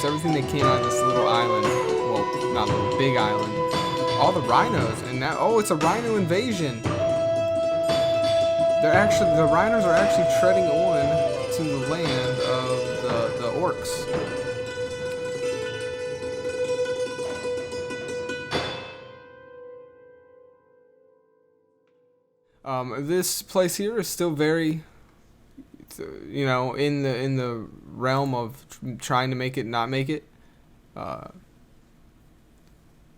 force everything they can on this little island. Well, not little, big island. All the rhinos, and now, oh, it's a rhino invasion. The rhinos are actually treading on to the land of the orcs. This place here is still very, you know, in the realm of trying to make it, not make it.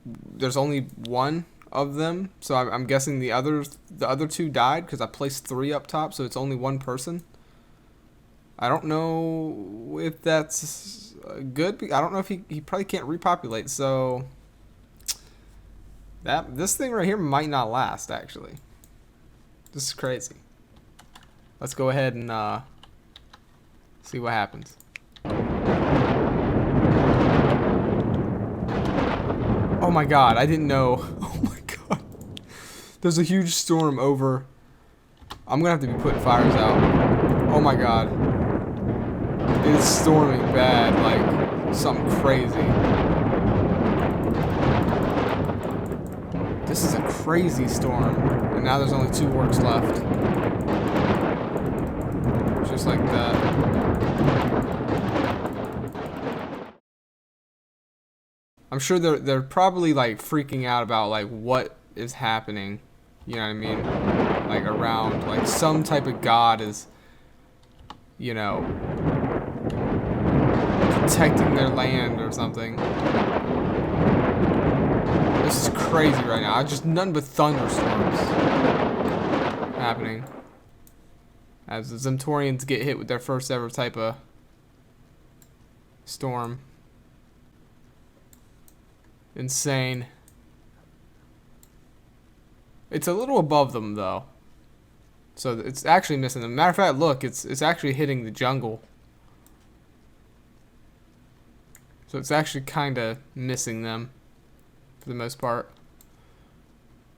There's only one of them, so I'm guessing the other two died because I placed 3 up top, so it's only one person. I don't know if that's good. I don't know if he probably can't repopulate, so this thing right here might not last actually. This is crazy. Let's go ahead and see what happens. Oh my god, I didn't know. Oh my god. There's a huge storm over. I'm gonna have to be putting fires out. Oh my god. It's storming bad, like something crazy. This is a crazy storm. And now there's only 2 orcs left. Just like that. I'm sure they're probably like freaking out about like what is happening. You know what I mean? Like around, like some type of god is, you know, protecting their land or something. This is crazy right now. Just none but thunderstorms happening as the Zentorians get hit with their first ever type of storm. Insane. It's a little above them though, so it's actually missing them. Matter of fact, look, it's actually hitting the jungle, so it's actually kind of missing them for the most part.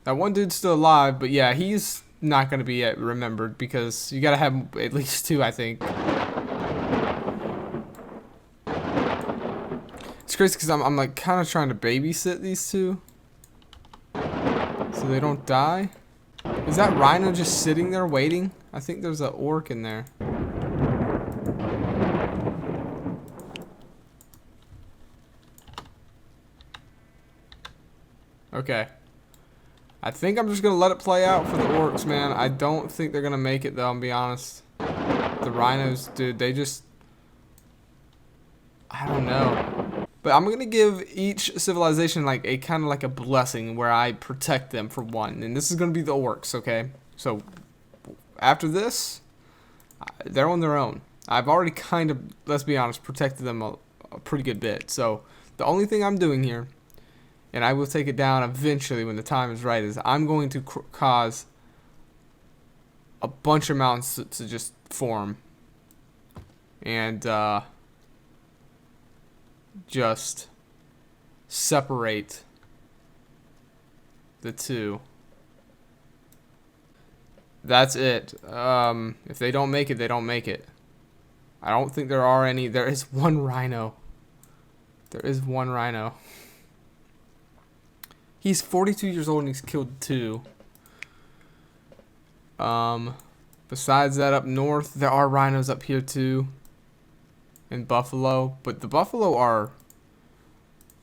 That one dude's still alive, but yeah, he's not going to be remembered because you got to have at least 2, I think. It's crazy because I'm like kind of trying to babysit these 2 so they don't die. Is that rhino just sitting there waiting? I think there's an orc in there. Okay. I think I'm just going to let it play out for the orcs, man. I don't think they're going to make it though, I'll be honest. The rhinos, dude, they just... I don't know. But I'm going to give each civilization like a kind of like a blessing where I protect them for one. And this is going to be the orcs, okay? So after this, they're on their own. I've already kind of, let's be honest, protected them a pretty good bit. So the only thing I'm doing here, and I will take it down eventually when the time is right, is I'm going to cause a bunch of mountains to just form. And just separate the 2. That's it. If they don't make it, they don't make it. I don't think there are any. There is 1 rhino. There is 1 rhino. He's 42 years old and he's killed 2. Besides that, up north, there are rhinos up here too. In buffalo, but the buffalo are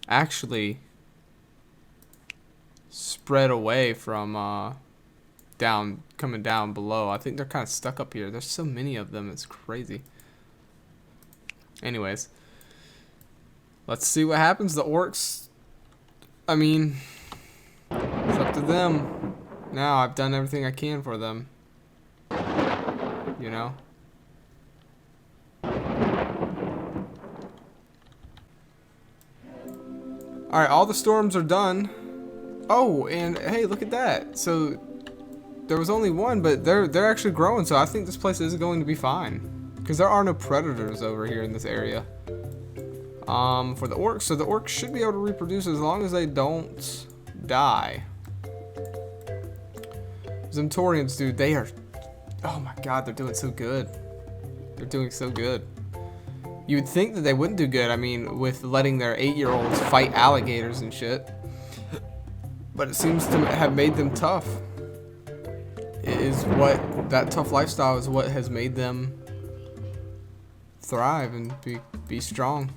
actually spread away from coming down below. I think they're kind of stuck up here. There's so many of them, it's crazy. Anyways, let's see what happens. The orcs, I mean, it's up to them. Now I've done everything I can for them, you know. Alright, all the storms are done. Oh, and hey, look at that. So there was only 1, but they're actually growing, so I think this place is going to be fine. Because there are no predators over here in this area. For the orcs, so the orcs should be able to reproduce as long as they don't die. Zentorians, dude, they are, oh my god, they're doing so good. They're doing so good. You would think that they wouldn't do good. I mean, with letting their 8-year-olds fight alligators and shit. But it seems to have made them tough. That tough lifestyle is what has made them thrive and be strong.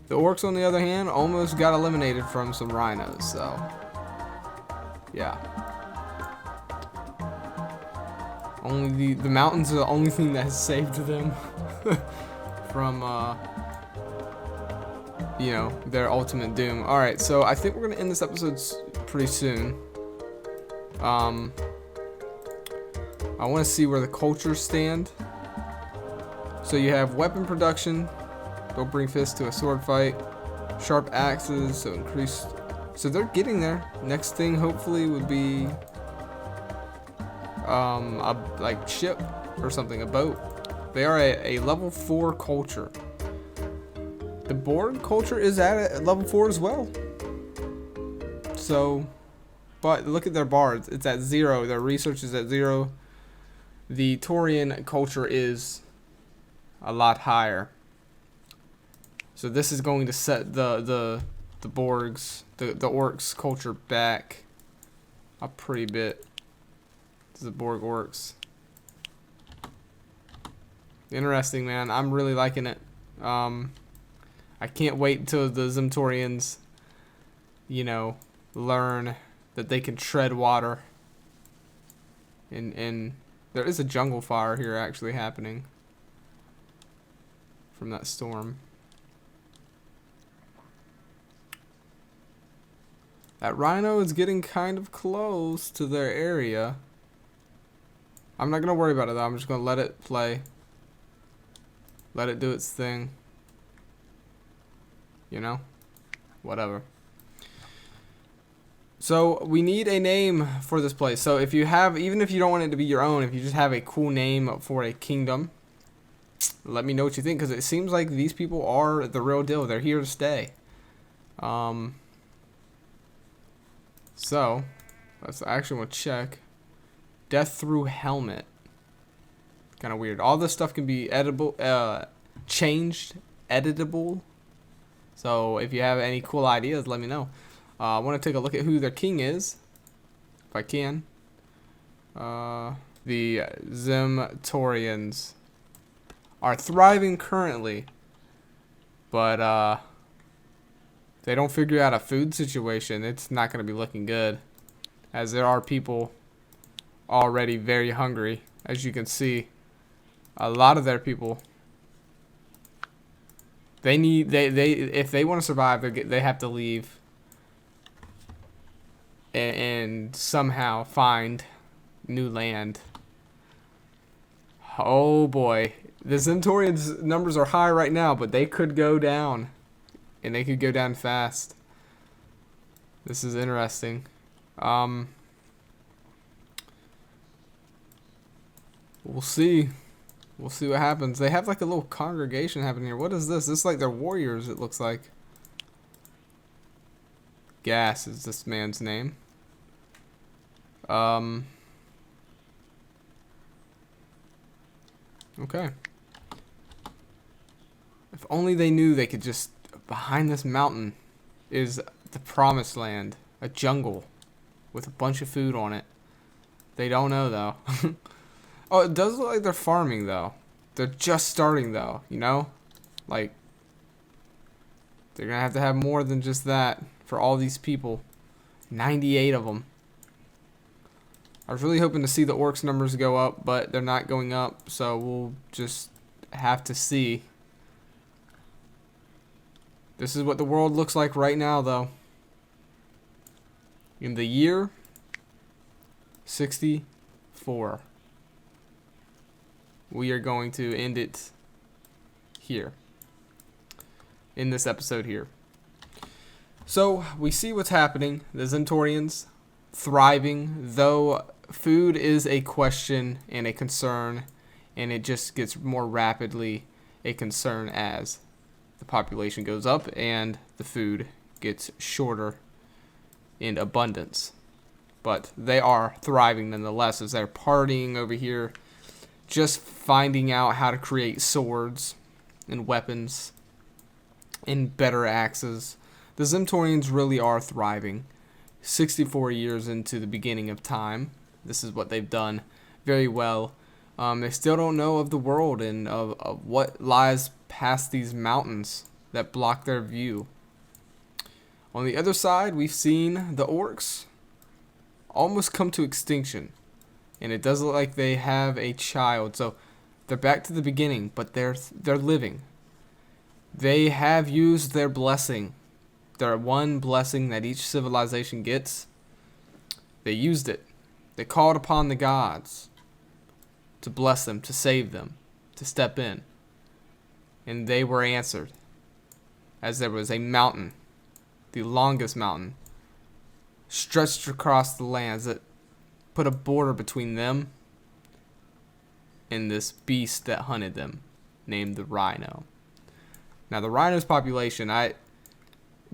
The orcs, on the other hand, almost got eliminated from some rhinos, so yeah. Only the mountains are the only thing that has saved them from you know, their ultimate doom. Alright, so I think we're gonna end this episode pretty soon. I want to see where the cultures stand. So you have weapon production. They'll bring fists to a sword fight. Sharp axes, so increased. So they're getting there. Next thing, hopefully, would be a like ship or something, a boat. They are a level 4 culture. The board culture is at a level 4 as well. So, but look at their bards. It's at 0. Their research is at 0. The Taurian culture is a lot higher. So this is going to set the Borgs, the orcs culture back a pretty bit. This is the Borg orcs. Interesting, man. I'm really liking it. I can't wait until the Zemtorians, you know, learn that they can tread water. And there is a jungle fire here actually happening from that storm. That rhino is getting kind of close to their area. I'm not going to worry about it though. I'm just going to let it play. Let it do its thing. You know? Whatever. So we need a name for this place. So if you have, even if you don't want it to be your own, if you just have a cool name for a kingdom, let me know what you think, because it seems like these people are the real deal. They're here to stay. So let's actually want to check. Death through helmet. Kind of weird. All this stuff can be editable, changed, editable. So if you have any cool ideas, let me know. I want to take a look at who their king is, if I can. The Zemtorians are thriving currently, but they don't figure out a food situation, it's not going to be looking good, as there are people already very hungry. As you can see, a lot of their people, they need if they want to survive, they have to leave and somehow find new land. Oh boy, the Zentorians numbers are high right now, but they could go down, and they could go down fast. This is interesting. We'll see. We'll see what happens. They have like a little congregation happening here. What is this? This is like their warriors, it looks like. Gas is this man's name. Okay. If only they knew they could just, behind this mountain is the promised land, a jungle with a bunch of food on it. They don't know though. Oh, it does look like they're farming though. They're just starting though, you know? Like, they're gonna have to have more than just that for all these people. 98 of them. I was really hoping to see the orcs numbers go up, but they're not going up, so we'll just have to see. This is what the world looks like right now, though. In the year 64. We are going to end it here. In this episode here. So, we see what's happening. The Zentorians thriving, though food is a question and a concern, and it just gets more rapidly a concern as the population goes up and the food gets shorter in abundance. But they are thriving nonetheless, as they're partying over here, just finding out how to create swords and weapons and better axes. The Zemtorians really are thriving. 64 years into the beginning of time, this is what they've done very well. They still don't know of the world and of what lies past these mountains that block their view. On the other side, we've seen the orcs almost come to extinction. And it does look like they have a child. So they're back to the beginning, but they're living. They have used their blessing. Their one blessing that each civilization gets. They used it. They called upon the gods to bless them, to save them, to step in. And they were answered. As there was a mountain, the longest mountain, stretched across the lands that put a border between them and this beast that hunted them, named the rhino. Now the rhino's population I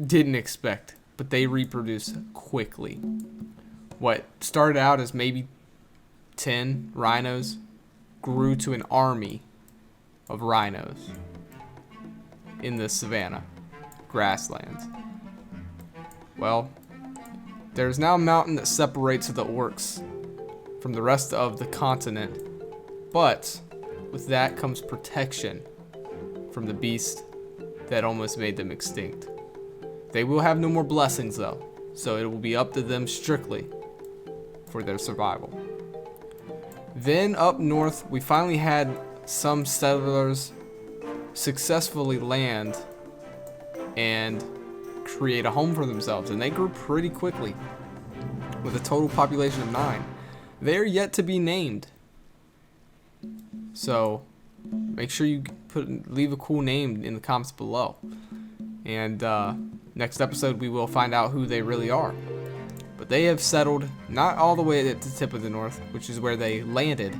didn't expect, but they reproduce quickly. What started out as maybe 10 rhinos grew to an army of rhinos in the savanna grasslands. Well, there's now a mountain that separates the orcs from the rest of the continent, but with that comes protection from the beast that almost made them extinct. They will have no more blessings though, so it will be up to them strictly for their survival. Then up north, we finally had some settlers successfully land and create a home for themselves, and they grew pretty quickly with a total population of 9. They are yet to be named, so make sure you leave a cool name in the comments below, and next episode we will find out who they really are. But they have settled not all the way at the tip of the north, which is where they landed,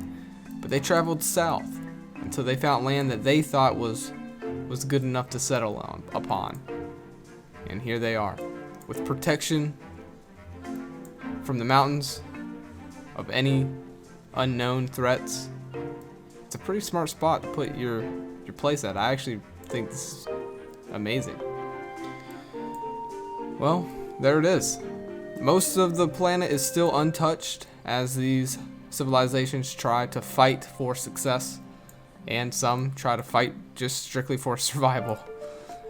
but they traveled south until they found land that they thought was good enough to settle upon. And here they are, with protection from the mountains of any unknown threats. It's a pretty smart spot to put your place at. I actually think this is amazing. Well, there it is. Most of the planet is still untouched as these civilizations try to fight for success, and some try to fight just strictly for survival.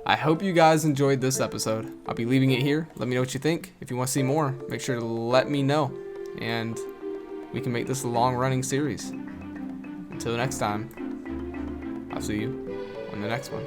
I hope you guys enjoyed this episode. I'll be leaving it here. Let me know what you think. If you want to see more, make sure to let me know, and we can make this a long-running series. Until next time, I'll see you on the next one.